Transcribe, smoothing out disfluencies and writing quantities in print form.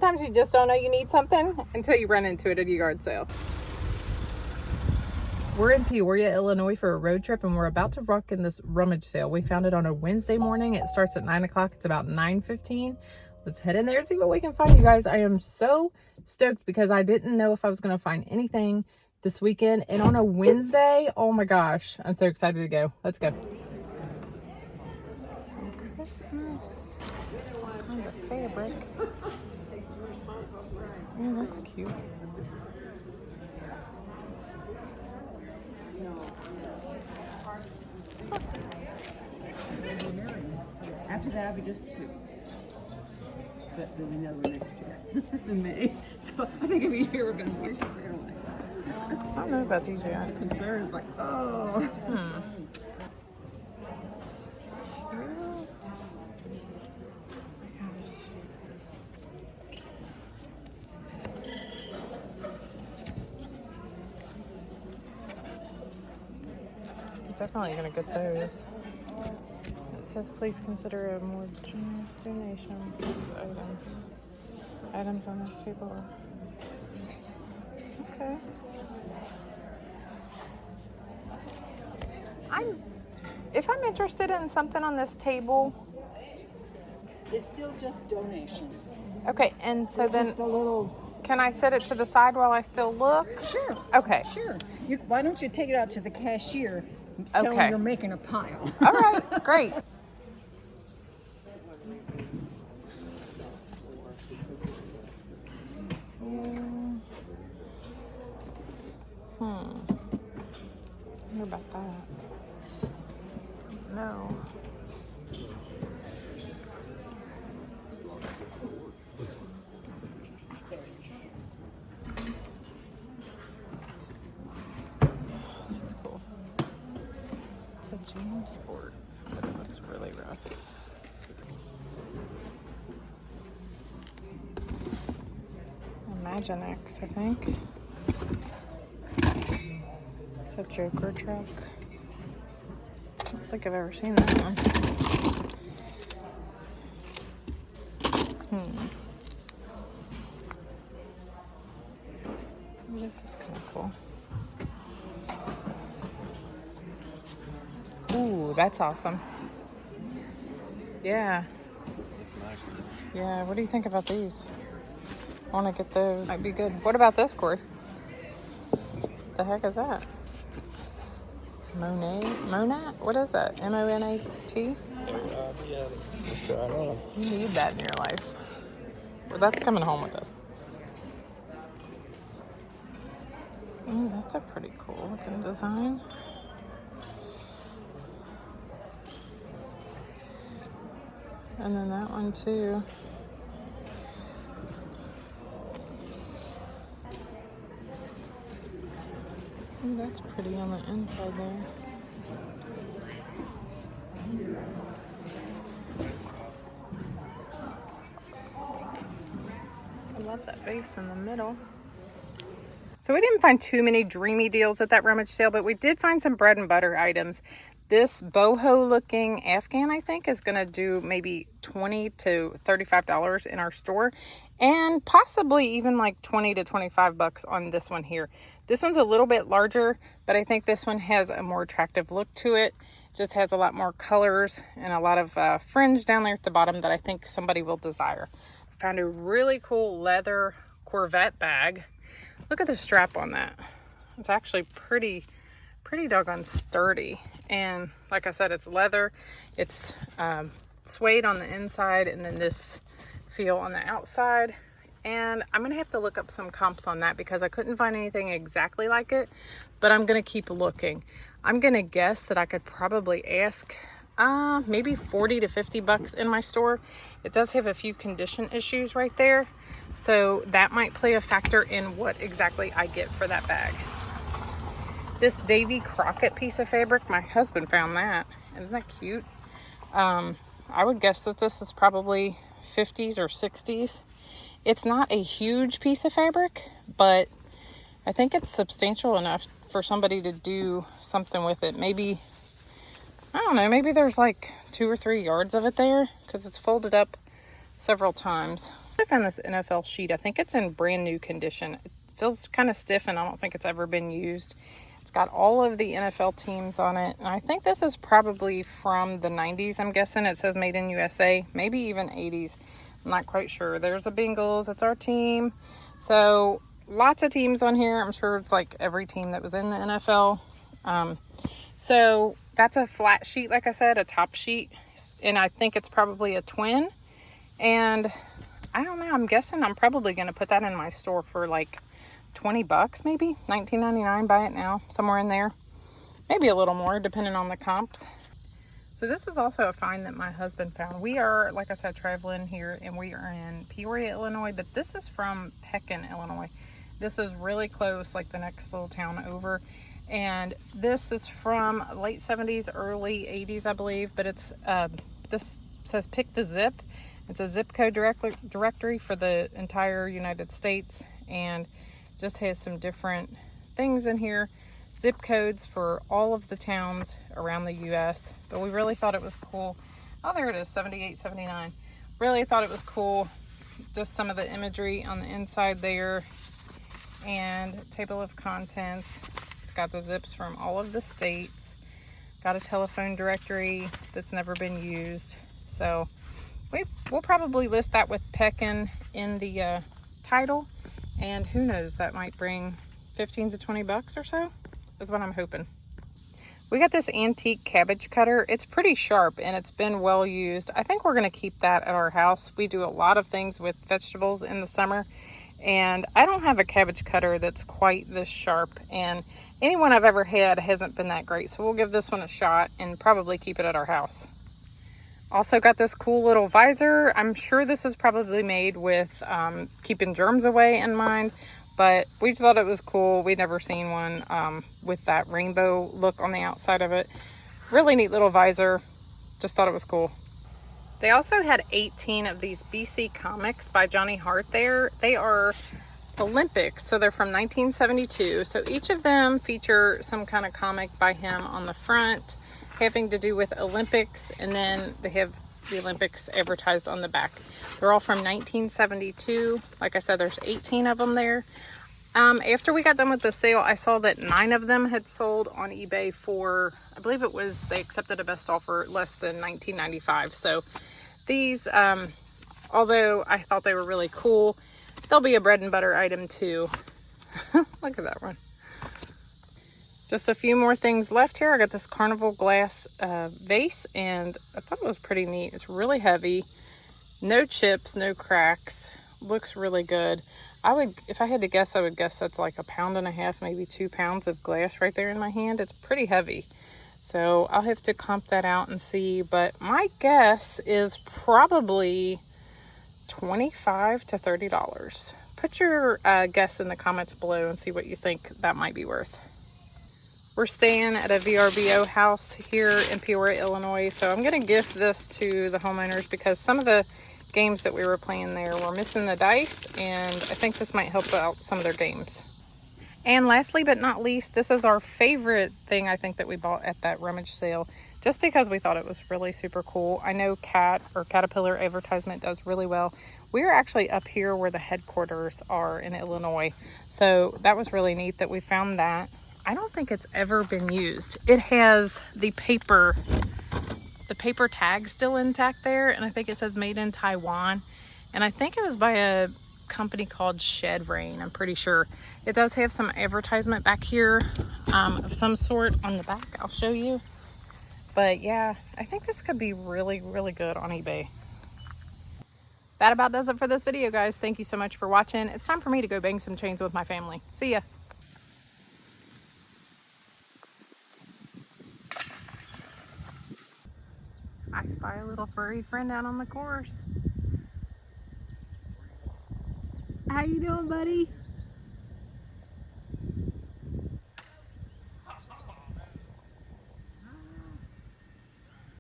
sometimes you just don't know you need something until you run into it at a yard sale. We're in Peoria, Illinois for a road trip, and we're about to rock in this rummage sale. We found it on a Wednesday morning. It starts at 9 o'clock. It's about 9:15. Let's head in there and see what we can find, you guys. I am so stoked because I didn't know if I was going to find anything this weekend. And on a Wednesday, oh my gosh, I'm so excited to go. Let's go. Some Christmas, all kinds of fabric. Oh, that's cute. After that, I'll be just 2. But there'll be another one next year in May. So I think every year we're going to switch for airlines. I don't know about these yet. The concern is like, oh. Cute. Definitely gonna get those. It says please consider a more generous donation for these items on this table. Okay. If I'm interested in something on this table, It's still just donation. okay, and so then Just a little. can I set it to the side while I still look? Sure. Okay. Sure. Why don't you take it out to the cashier? Tell Okay. them you're making a pile. All right, great. Let's see. What about that? No. That's cool. It's a jean sport, but it looks really rough. Imaginex, I think. It's a Joker truck. I don't think I've ever seen that one. This is kind of cool. Ooh, that's awesome. Yeah. Yeah, what do you think about these? I want to get those. Might be good. What about this, Corey? The heck is that? Monat? What is that? M-O-N-A-T? You need that in your life. Well, that's coming home with us. Oh, that's a pretty cool looking design. And then that one too. Ooh, that's pretty on the inside there. I love that vase in the middle. So we didn't find too many dreamy deals at that rummage sale, but we did find some bread and butter items. This boho looking Afghan, I think, is going to do maybe $20 to $35 in our store, and possibly even like 20 to 25 bucks on this one here. This one's a little bit larger, but I think this one has a more attractive look to it. Just has a lot more colors and a lot of fringe down there at the bottom that I think somebody will desire. Found a really cool leather Corvette bag. Look at the strap on that. It's actually pretty doggone sturdy. And like I said, it's leather. It's suede on the inside, and then this feel on the outside. And I'm going to have to look up some comps on that because I couldn't find anything exactly like it, but I'm going to keep looking. I'm going to guess that I could probably ask maybe 40 to 50 bucks in my store. It does have a few condition issues right there, so that might play a factor in what exactly I get for that bag. This Davy Crockett piece of fabric, my husband found that. Isn't that cute? I would guess that this is probably 50s or 60s. It's not a huge piece of fabric, but I think it's substantial enough for somebody to do something with it. Maybe, I don't know, maybe there's like 2 or 3 yards of it there because it's folded up several times. I found this NFL sheet. I think it's in brand new condition. It feels kind of stiff and I don't think it's ever been used. It's got all of the NFL teams on it. And I think this is probably from the 90s, I'm guessing. It says made in USA, maybe even 80s. I'm not quite sure. There's the Bengals. It's our team. So lots of teams on here. I'm sure it's like every team that was in the NFL. So that's a flat sheet, like I said, a top sheet. And I think it's probably a twin. And I don't know, I'm guessing I'm probably going to put that in my store for like 20 bucks, maybe $19.99. Buy it now, somewhere in there. Maybe a little more, depending on the comps. So this was also a find that my husband found. We are, like I said, traveling here, and we are in Peoria, Illinois, but this is from Pekin, Illinois. This is really close, like the next little town over. And this is from late 70s, early 80s, I believe, but it's, this says pick the zip. It's a zip code directory for the entire United States, and just has some different things in here. Zip codes for all of the towns around the US, but we really thought it was cool. Oh, there it is, 78, 79. Really thought it was cool. Just some of the imagery on the inside there, and table of contents. It's got the zips from all of the states. Got a telephone directory that's never been used. So we'll probably list that with Pekin in the title, and who knows, that might bring 15 to 20 bucks or so is what I'm hoping. We got this antique cabbage cutter. It's pretty sharp and it's been well used. I think we're going to keep that at our house. We do a lot of things with vegetables in the summer, and I don't have a cabbage cutter that's quite this sharp, and anyone I've ever had hasn't been that great, so we'll give this one a shot and probably keep it at our house. Also got this cool little visor. I'm sure this is probably made with keeping germs away in mind, but we just thought it was cool. We'd never seen one with that rainbow look on the outside of it. Really neat little visor. Just thought it was cool. They also had 18 of these BC comics by Johnny Hart there. They are Olympics, so they're from 1972. So each of them feature some kind of comic by him on the front, having to do with Olympics, and then they have the Olympics advertised on the back. They're all from 1972. Like I said, there's 18 of them there. After we got done with the sale, I saw that 9 of them had sold on eBay for, I believe it was, they accepted a best offer less than $19.95. So these, although I thought they were really cool, they'll be a bread and butter item too. Look at that one. Just a few more things left here. I got this carnival glass vase, and I thought it was pretty neat. It's really heavy, no chips, no cracks, looks really good. If I had to guess, I would guess that's like 1.5 pounds, maybe 2 pounds of glass right there in my hand. It's pretty heavy, so I'll have to comp that out and see, but my guess is probably $25 to $30. Put your guess in the comments below and see what you think that might be worth. We're staying at a VRBO house here in Peoria, Illinois, so I'm going to gift this to the homeowners because some of the games that we were playing there were missing the dice, and I think this might help out some of their games. And lastly but not least, this is our favorite thing I think that we bought at that rummage sale, just because we thought it was really super cool. I know Caterpillar advertisement does really well. We're actually up here where the headquarters are in Illinois, so that was really neat that we found that. I don't think it's ever been used. It has the paper tag still intact there, and I think it says made in Taiwan, and I think it was by a company called Shed Rain. I'm pretty sure. It does have some advertisement back here of some sort on the back. I'll show you, but yeah, I think this could be really, really good on eBay. That about does it for this video, guys. Thank you so much for watching. It's time for me to go bang some chains with my family. See ya. I spy a little furry friend out on the course. How you doing, buddy?